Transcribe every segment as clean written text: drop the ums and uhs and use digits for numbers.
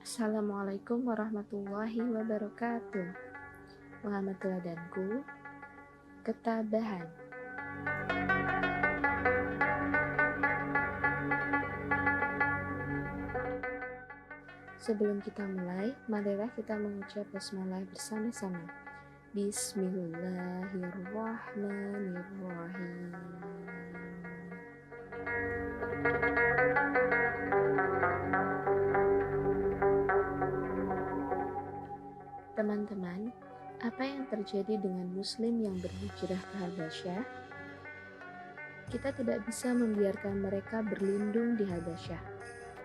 Assalamualaikum warahmatullahi wabarakatuh. Muhammad teladanku, ketabahan. Sebelum kita mulai, marilah kita mengucap basmalah bersama-sama. Bismillahirrahmanirrahim. Teman-teman, apa yang terjadi dengan Muslim yang berhijrah ke Habasyah? Kita tidak bisa membiarkan mereka berlindung di Habasyah,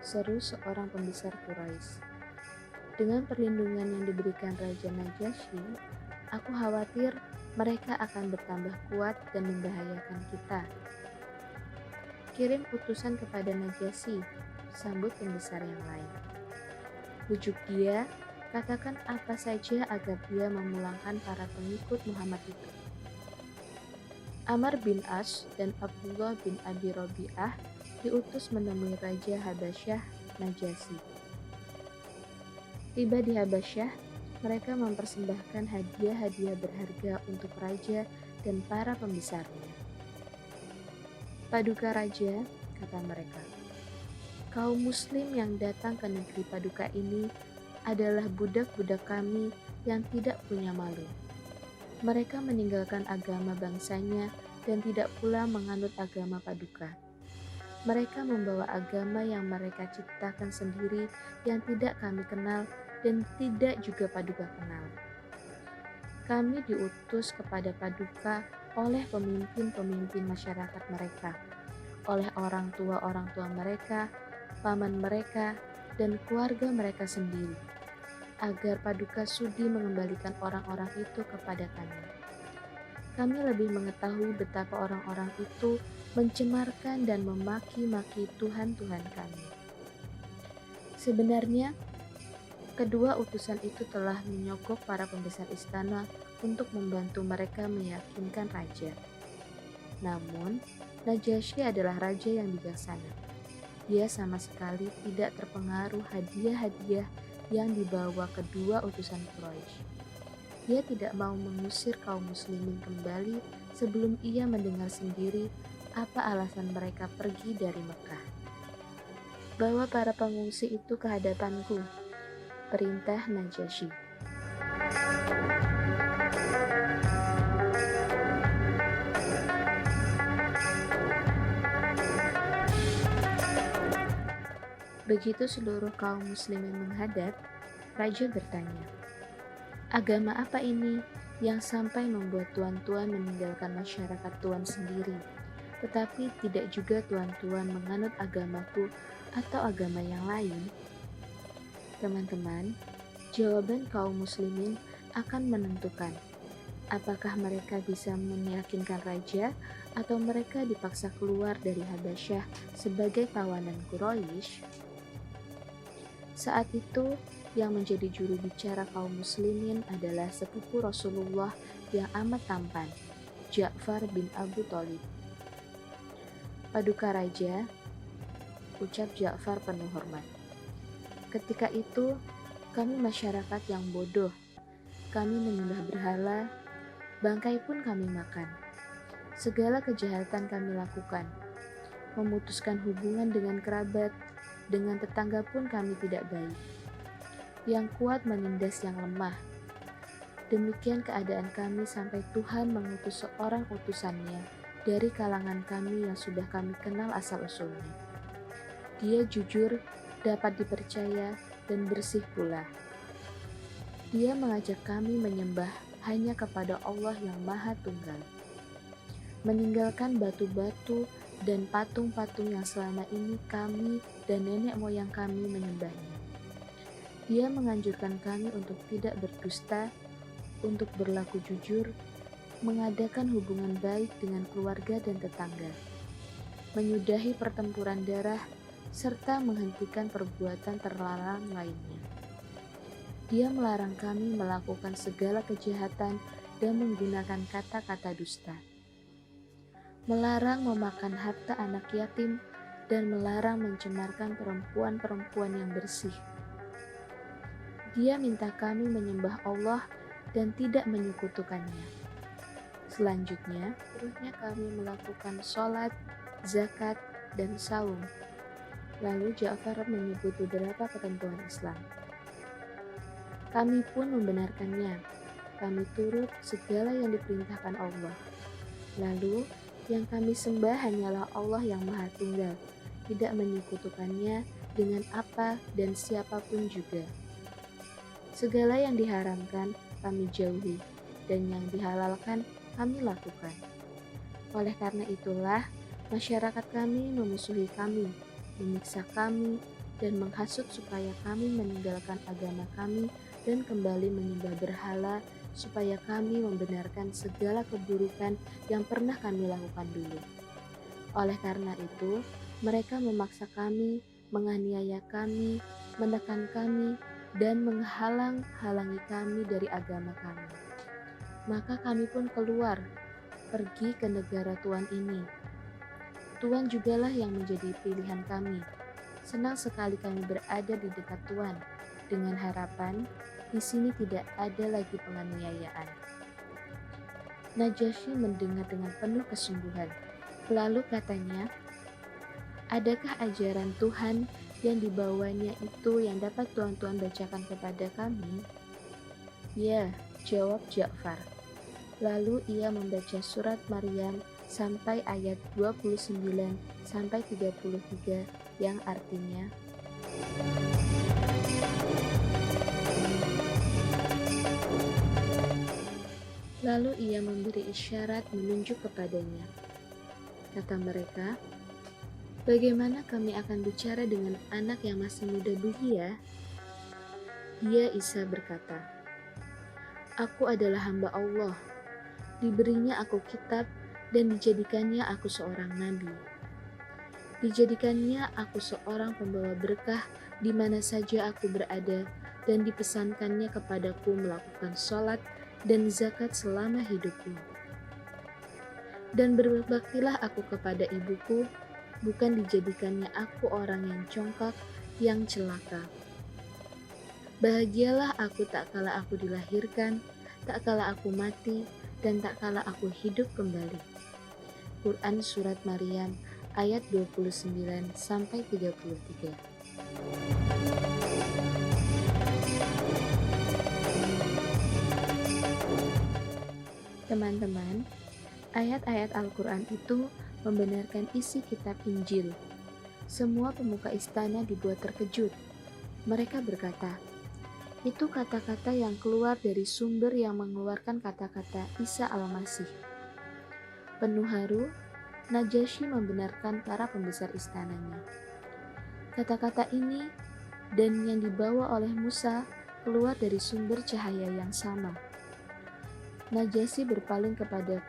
seru seorang pembesar Quraisy. Dengan perlindungan yang diberikan Raja Najasyi, aku khawatir mereka akan bertambah kuat dan membahayakan kita. Kirim utusan kepada Najasyi, sambut pembesar yang lain. Bujuk dia, katakan apa saja agar dia memulangkan para pengikut Muhammad itu. Amr bin As dan Abdullah bin Abi Rabi'ah diutus menemui Raja Habasyah Najasyi. Tiba di Habasyah, mereka mempersembahkan hadiah-hadiah berharga untuk raja dan para pembesarnya. Paduka raja, kata mereka, kaum muslim yang datang ke negeri Paduka ini adalah budak-budak kami yang tidak punya malu. Mereka meninggalkan agama bangsanya dan tidak pula menganut agama Paduka. Mereka membawa agama yang mereka ciptakan sendiri yang tidak kami kenal dan tidak juga Paduka kenal. Kami diutus kepada Paduka oleh pemimpin-pemimpin masyarakat mereka, oleh orang tua mereka, paman mereka, dan keluarga mereka sendiri, agar Paduka sudi mengembalikan orang-orang itu kepada kami. Kami lebih mengetahui betapa orang-orang itu mencemarkan dan memaki-maki Tuhan-Tuhan kami. Sebenarnya, kedua utusan itu telah menyogok para pembesar istana untuk membantu mereka meyakinkan raja. Namun, Najasyi adalah raja yang bijaksana. Dia sama sekali tidak terpengaruh hadiah-hadiah yang dibawa kedua utusan Quraisy. Dia tidak mau mengusir kaum muslimin kembali sebelum ia mendengar sendiri apa alasan mereka pergi dari Mekah. Bawa para pengungsi itu ke hadapanku, perintah Najasyi. Begitu seluruh kaum muslimin menghadap, raja bertanya, agama apa ini yang sampai membuat tuan-tuan meninggalkan masyarakat tuan sendiri, tetapi tidak juga tuan-tuan menganut agamaku atau agama yang lain? Teman-teman, jawaban kaum muslimin akan menentukan apakah mereka bisa meyakinkan raja atau mereka dipaksa keluar dari Habasyah sebagai tawanan Quraisy. Saat itu, yang menjadi juru bicara kaum muslimin adalah sepupu Rasulullah yang amat tampan, Ja'far bin Abu Thalib. Paduka raja, ucap Ja'far penuh hormat. Ketika itu, kami masyarakat yang bodoh. Kami menyembah berhala, bangkai pun kami makan. Segala kejahatan kami lakukan. Memutuskan hubungan dengan kerabat, dengan tetangga pun kami tidak baik. Yang kuat menindas yang lemah. Demikian keadaan kami sampai Tuhan mengutus seorang utusannya dari kalangan kami yang sudah kami kenal asal-usulnya. Dia jujur, dapat dipercaya, dan bersih pula. Dia mengajak kami menyembah hanya kepada Allah yang Maha Tunggal. Meninggalkan batu-batu dan patung-patung yang selama ini kami dan nenek moyang kami menyembahnya. Dia menganjurkan kami untuk tidak berdusta, untuk berlaku jujur, mengadakan hubungan baik dengan keluarga dan tetangga, menyudahi pertempuran darah, serta menghentikan perbuatan terlarang lainnya. Dia melarang kami melakukan segala kejahatan dan menggunakan kata-kata dusta. Melarang memakan harta anak yatim, dan melarang mencemarkan perempuan-perempuan yang bersih. Dia minta kami menyembah Allah dan tidak menyekutukannya. Selanjutnya, seluruhnya kami melakukan sholat, zakat, dan saum. Lalu Ja'far menyebut beberapa ketentuan Islam. Kami pun membenarkannya. Kami turut segala yang diperintahkan Allah. Lalu, yang kami sembah hanyalah Allah yang Maha Tunggal, tidak menyekutukannya dengan apa dan siapapun juga. Segala yang diharamkan kami jauhi, dan yang dihalalkan kami lakukan. Oleh karena itulah, masyarakat kami memusuhi kami, menyiksa kami, dan menghasut supaya kami meninggalkan agama kami dan kembali menyembah berhala, supaya kami membenarkan segala keburukan yang pernah kami lakukan dulu. Oleh karena itu, mereka memaksa kami, menganiaya kami, menekan kami, dan menghalang-halangi kami dari agama kami. Maka kami pun keluar, pergi ke negara Tuhan ini. Tuhan jugalah yang menjadi pilihan kami. Senang sekali kami berada di dekat Tuhan, dengan harapan di sini tidak ada lagi penganiayaan. Najasyi mendengar dengan penuh kesungguhan. Lalu katanya, adakah ajaran Tuhan yang dibawanya itu yang dapat Tuhan bacakan kepada kami? Ya, jawab Ja'far. Lalu ia membaca surat Maryam sampai ayat 29 sampai 33 yang artinya, lalu ia memberi isyarat menunjuk kepadanya. Kata mereka, bagaimana kami akan bicara dengan anak yang masih muda belia? Dia Isa berkata, aku adalah hamba Allah. Diberinya aku kitab dan dijadikannya aku seorang nabi. Dijadikannya aku seorang pembawa berkah di mana saja aku berada dan dipesankannya kepadaku melakukan sholat dan zakat selama hidupku. Dan berbaktilah aku kepada ibuku, bukan dijadikannya aku orang yang congkak, yang celaka. Bahagialah aku tak kala aku dilahirkan, tak kala aku mati, dan tak kala aku hidup kembali. Quran Surat Maryam ayat 29 sampai 33. Teman-teman, ayat-ayat Al-Quran itu membenarkan isi kitab Injil. Semua pemuka istana dibuat terkejut. Mereka berkata, itu kata-kata yang keluar dari sumber yang mengeluarkan kata-kata Isa Al-Masih. Penuh haru, Najasyi membenarkan para pembesar istananya. Kata-kata ini dan yang dibawa oleh Musa keluar dari sumber cahaya yang sama. Najasyi berpaling kepada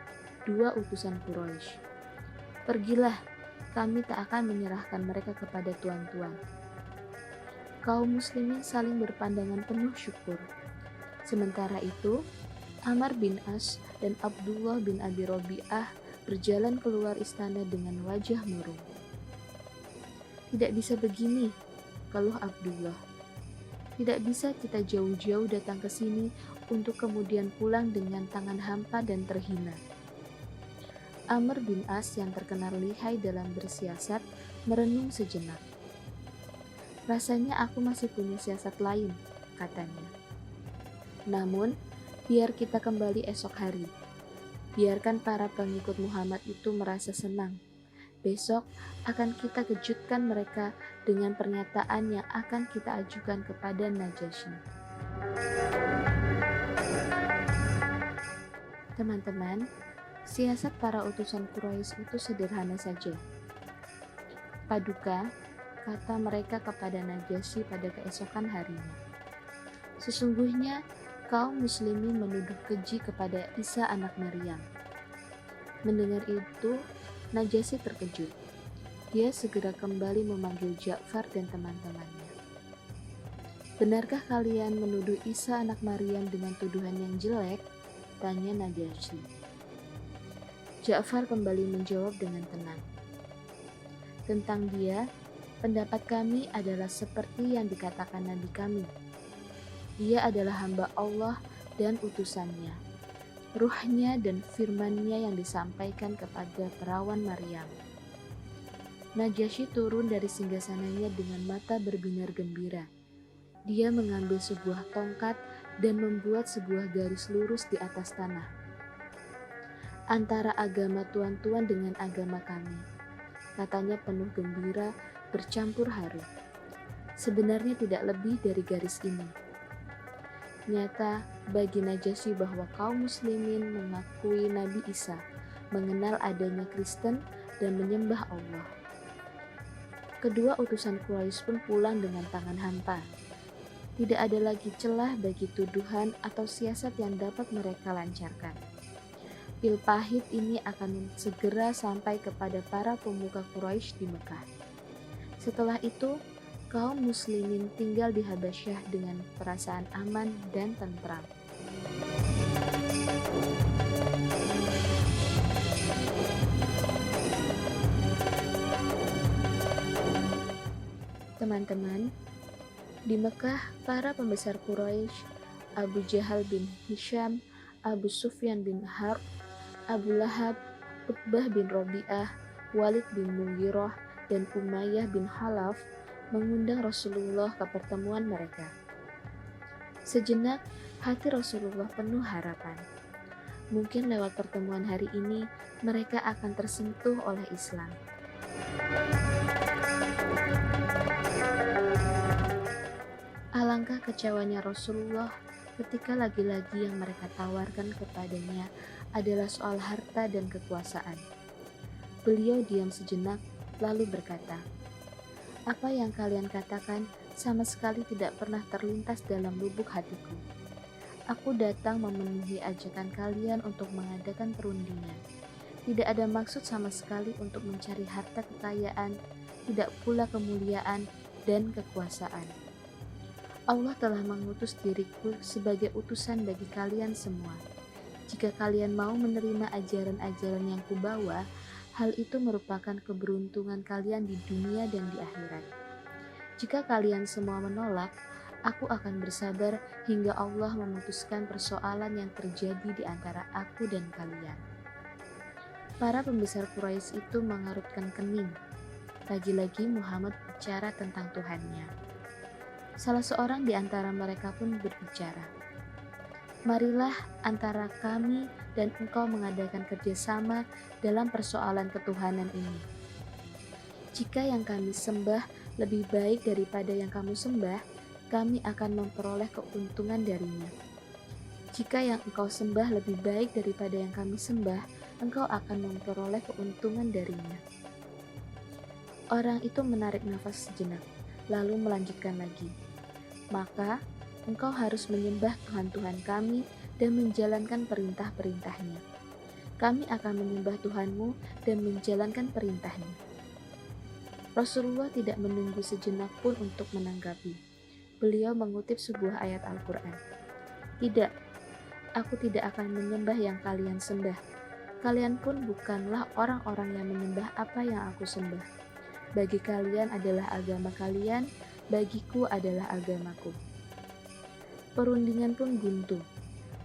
dua utusan Quraisy. Pergilah, kami tak akan menyerahkan mereka kepada tuan-tuan. Kaum muslimin saling berpandangan penuh syukur. Sementara itu, Amr bin As dan Abdullah bin Abi Robi'ah berjalan keluar istana dengan wajah murung. Tidak bisa begini, keluh Abdullah. Tidak bisa kita jauh-jauh datang ke sini untuk kemudian pulang dengan tangan hampa dan terhina. Amr bin As yang terkenal lihai dalam bersiasat merenung sejenak. Rasanya aku masih punya siasat lain, katanya. Namun, biar kita kembali esok hari. Biarkan para pengikut Muhammad itu merasa senang. Besok akan kita kejutkan mereka dengan pernyataan yang akan kita ajukan kepada Najasyi. Teman-teman, siasat para utusan Quraisy itu sederhana saja. Paduka, kata mereka kepada Najasyi pada keesokan harinya. Sesungguhnya kaum muslimin menuduh keji kepada Isa anak Maryam. Mendengar itu, Najasyi terkejut. Dia segera kembali memanggil Ja'far dan teman-temannya. Benarkah kalian menuduh Isa anak Maryam dengan tuduhan yang jelek? Tanya Najasyi. Ja'far kembali menjawab dengan tenang. Tentang dia, pendapat kami adalah seperti yang dikatakan Nabi kami. Dia adalah hamba Allah dan utusannya, ruhnya dan firman-Nya yang disampaikan kepada perawan Maryam. Najasyi turun dari singgasananya dengan mata berbinar gembira. Dia mengambil sebuah tongkat dan membuat sebuah garis lurus di atas tanah, antara agama tuan-tuan dengan agama kami, katanya penuh gembira bercampur haru. Sebenarnya tidak lebih dari garis ini. Nyata bagi Najasyi bahwa kaum muslimin mengakui Nabi Isa, mengenal adanya Kristen dan menyembah Allah. Kedua utusan Quraisy pun pulang dengan tangan hampa. Tidak ada lagi celah bagi tuduhan atau siasat yang dapat mereka lancarkan. Pil pahit ini akan segera sampai kepada para pemuka Quraisy di Mekah. Setelah itu, kaum muslimin tinggal di Habasyah dengan perasaan aman dan tentram. Teman-teman, di Mekah, para pembesar Quraisy, Abu Jahal bin Hisham, Abu Sufyan bin Harb, Abu Lahab, Utbah bin Robi'ah, Walid bin Mughirah, dan Umayyah bin Khalaf mengundang Rasulullah ke pertemuan mereka. Sejenak, hati Rasulullah penuh harapan. Mungkin lewat pertemuan hari ini, mereka akan tersentuh oleh Islam. Alangkah kecewanya Rasulullah ketika lagi-lagi yang mereka tawarkan kepadanya adalah soal harta dan kekuasaan. Beliau diam sejenak, lalu berkata, "Apa yang kalian katakan sama sekali tidak pernah terlintas dalam lubuk hatiku. Aku datang memenuhi ajakan kalian untuk mengadakan perundingan. Tidak ada maksud sama sekali untuk mencari harta kekayaan, tidak pula kemuliaan dan kekuasaan. Allah telah mengutus diriku sebagai utusan bagi kalian semua. Jika kalian mau menerima ajaran-ajaran yang kubawa, hal itu merupakan keberuntungan kalian di dunia dan di akhirat. Jika kalian semua menolak, aku akan bersabar hingga Allah memutuskan persoalan yang terjadi di antara aku dan kalian." Para pembesar Quraisy itu mengerutkan kening. Lagi-lagi Muhammad bicara tentang Tuhannya. Salah seorang di antara mereka pun berbicara, "Marilah antara kami dan engkau mengadakan kerjasama dalam persoalan ketuhanan ini. Jika yang kami sembah lebih baik daripada yang kamu sembah, kami akan memperoleh keuntungan darinya. Jika yang engkau sembah lebih baik daripada yang kami sembah, engkau akan memperoleh keuntungan darinya." Orang itu menarik nafas sejenak, lalu melanjutkan lagi, "Maka engkau harus menyembah Tuhan-Tuhan kami dan menjalankan perintah-perintahnya. Kami akan menyembah Tuhanmu dan menjalankan perintahnya." Rasulullah tidak menunggu sejenak pun untuk menanggapi. Beliau mengutip sebuah ayat Al-Quran. "Tidak, aku tidak akan menyembah yang kalian sembah. Kalian pun bukanlah orang-orang yang menyembah apa yang aku sembah. Bagi kalian adalah agama kalian, bagiku adalah agamaku." Perundingan pun buntu.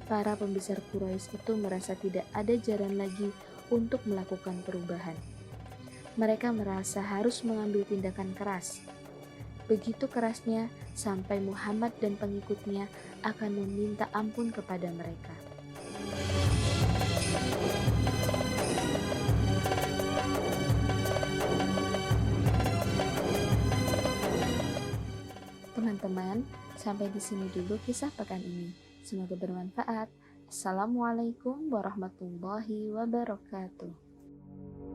Para pembesar Quraisy itu merasa tidak ada jalan lagi untuk melakukan perubahan. Mereka merasa harus mengambil tindakan keras. Begitu kerasnya sampai Muhammad dan pengikutnya akan meminta ampun kepada mereka. Teman-teman, sampai di sini dulu kisah pekan ini. Semoga bermanfaat. Assalamualaikum warahmatullahi wabarakatuh.